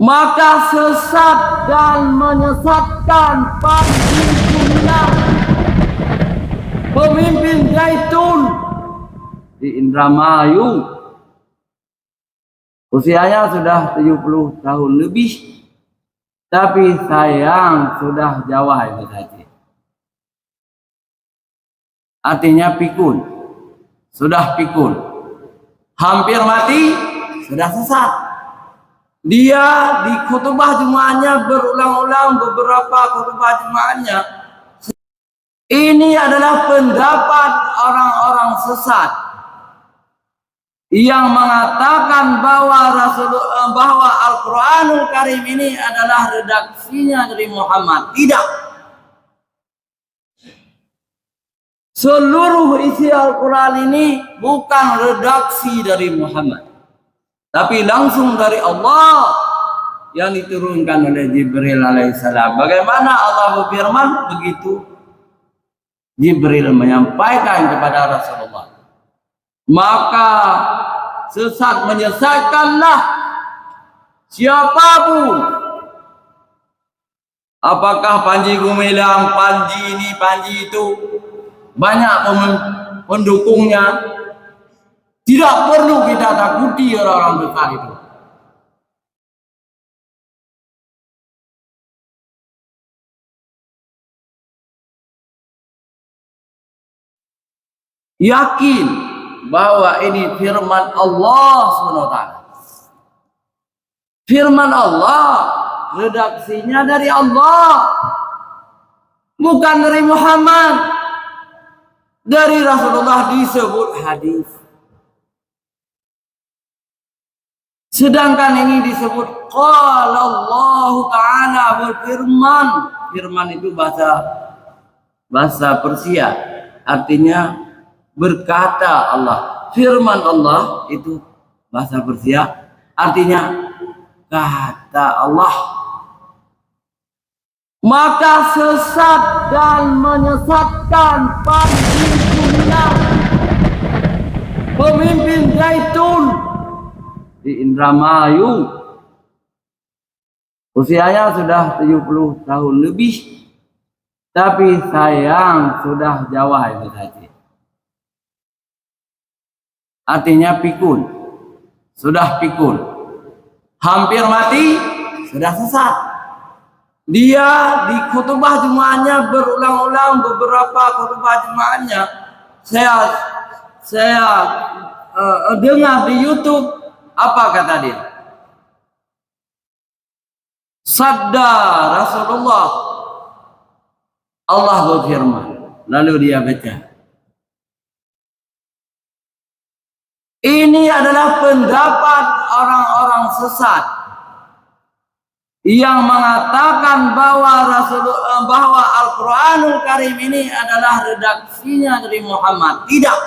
maka sesat dan menyesatkan Panji Gumilang, pemimpin Zaitun di Indramayu. Usianya sudah 70 tahun lebih, tapi sayang sudah Jawa itu tadi. Artinya pikun, sudah pikun, hampir mati, sudah sesat. Dia di khutbah Jumatnya berulang-ulang beberapa khutbah Jumatnya. Ini adalah pendapat orang-orang sesat yang mengatakan bahwa Al-Quranul Karim ini adalah redaksinya dari Muhammad. Tidak. Seluruh isi Al-Quran ini bukan redaksi dari Muhammad, tapi langsung dari Allah yang diturunkan oleh Jibril alaihissalam. Bagaimana Allah berfirman, begitu Jibril menyampaikan kepada Rasulullah, maka sesat menyesatkanlah siapapun. Apakah Panji Gumilang, Panji ini, Panji itu, banyak pendukungnya. Tidak perlu kita takuti orang-orang besar itu. Yakin bahwa ini firman Allah SWT. Firman Allah, redaksinya dari Allah, bukan dari Muhammad. Dari Rasulullah disebut hadis, sedangkan ini disebut qala Allah Ta'ala, berfirman. Firman itu bahasa Persia, artinya berkata Allah. Firman Allah itu bahasa Persia, artinya kata Allah. Maka sesat dan menyesatkan Panji Gumilang, pemimpin Zaitun di Indramayu. Usianya sudah 70 tahun lebih, tapi sayang sudah Jawa itu tadi. Artinya pikun, sudah pikun, hampir mati, sudah sesat. Dia di khutbah Jumatnya berulang-ulang beberapa khutbah Jumatnya. Saya dengar di YouTube, apa kata dia? Sabda Rasulullah, Allah berfirman, lalu dia baca. Ini adalah pendapat orang-orang sesat yang mengatakan bahwa Al-Quranul Karim ini adalah redaksinya dari Muhammad. Tidak.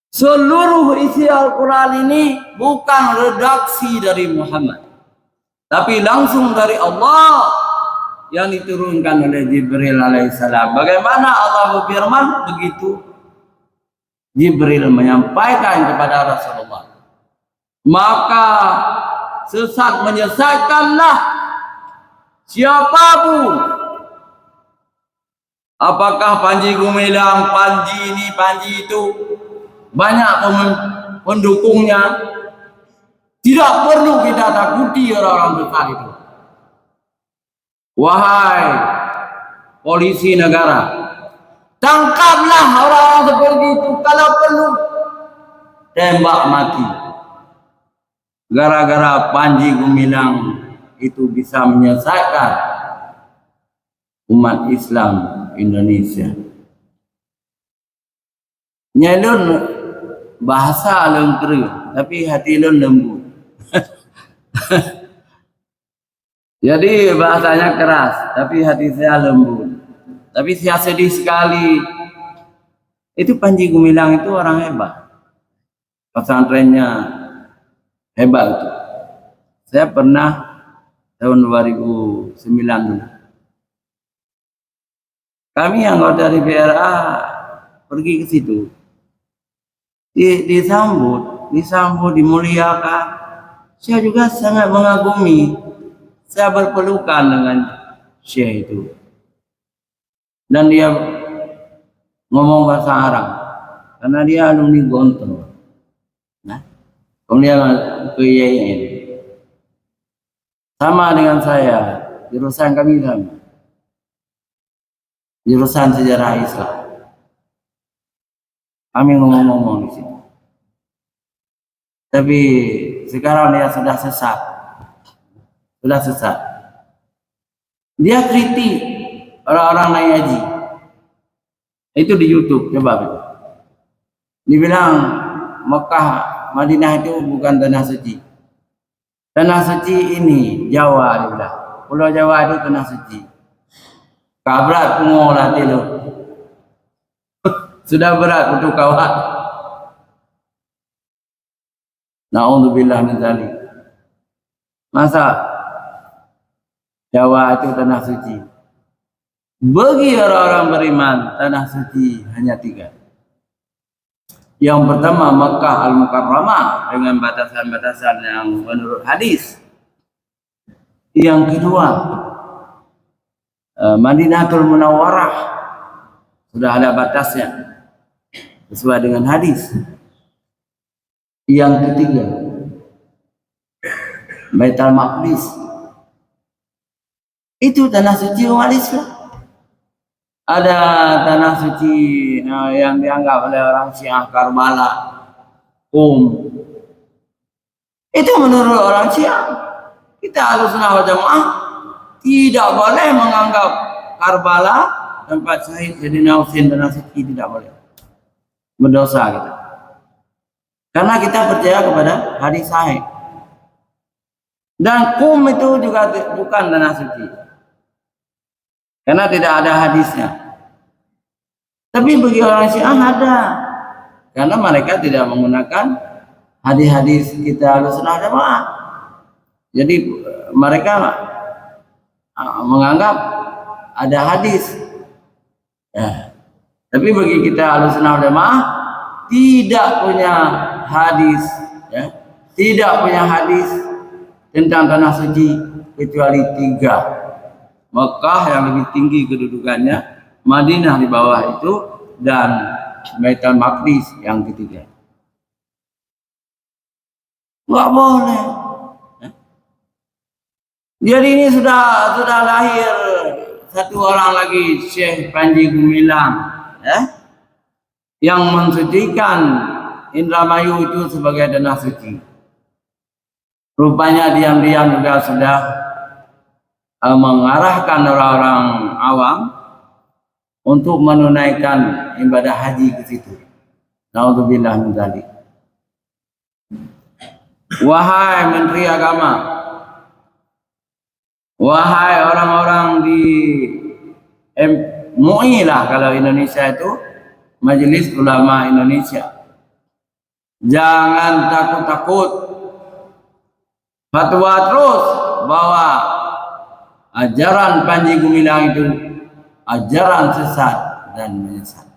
Seluruh isi Al-Quran ini bukan redaksi dari Muhammad, tapi langsung dari Allah yang diturunkan oleh Jibril alaihissalam. Bagaimana Allah berfirman, begitu Jibril menyampaikan kepada Rasulullah, maka sesat menyesatkanlah siapapun. Apakah Panji Gumilang, Panji ini, Panji itu, banyak pendukungnya. Tidak perlu kita takuti orang-orang besar itu. Wahai polisi negara, tangkaplah orang-orang seperti itu. Kalau perlu, tembak mati. Gara-gara Panji Gumilang itu bisa menyesatkan umat Islam Indonesia. Nyelun bahasa lengkeri, tapi hati lun lembut. Jadi bahasanya keras, tapi hati saya lembut. Tapi saya sedih sekali. Itu Panji Gumilang itu orang hebat. Pesantrennya hebat itu. Saya pernah tahun 2009 dulu. Kami anggota DPRA pergi ke situ. Disambut, dimuliakan. Saya juga sangat mengagumi. Saya berpelukan dengan Syekh itu. Dan dia ngomong bahasa Arab. Karena dia alumni Gontor. Nah, kemudian ke IAIN. Sama dengan saya, jurusan kami sama. Jurusan sejarah Islam. Kami ngomong-ngomong di sini. Tapi sekarang dia sudah sesat. Sudah sesat. Dia kritik orang-orang naik haji. Itu di YouTube, coba. Dibilang Mekah, Madinah itu bukan tanah suci. Tanah suci ini Jawa, dia bilang. Pulau Jawa itu tanah suci. Kabrat pungo lah itu. Sudah berat untuk kawan. Na'udzubillah min dzalik. Masa Jawa itu tanah suci? Bagi orang-orang beriman, tanah suci hanya 3. Yang pertama Makkah Al-Mukarramah dengan batasan-batasan yang menurut hadis. Yang kedua Madinatul Munawwarah, sudah ada batasnya sesuai dengan hadis. Yang ketiga Baitul Maqdis, itu tanah suci umat Islam. Ada tanah suci yang dianggap oleh orang Syiah Karbala, itu menurut orang Syiah. Kita Ahlussunnah wal Jamaah tidak boleh menganggap Karbala tempat syahid Sayyidina Husain tanah suci, tidak boleh. Berdosa kita. Karena kita percaya kepada hadis sahih. Dan itu juga bukan tanah suci. Karena tidak ada hadisnya. Tapi bagi orang Syiah ada. Karena mereka tidak menggunakan hadis-hadis kita Ahlussunnah wal Jamaah. Jadi mereka menganggap ada hadis. Ya. Tapi bagi kita Ahlussunnah wal Jamaah tidak punya hadis, ya. Tidak punya hadis tentang tanah suci kecuali 3. Mekah yang lebih tinggi kedudukannya, Madinah di bawah itu, dan Baitul Maqdis yang ketiga. Nggak boleh. Jadi ini sudah lahir satu orang lagi, Syekh Panji Gumilang, ya, yang mensucikan Indramayu itu sebagai tanah suci. Rupanya diam-diam juga sudah mengarahkan orang-orang awam untuk menunaikan ibadah haji ke situ. Na'udzubillah min dzalik. Wahai Menteri Agama, wahai orang-orang di MUI lah kalau Indonesia itu, Majelis Ulama Indonesia, jangan takut-takut, fatwa terus bahwa ajaran Panji Gumilang itu ajaran sesat dan menyesat.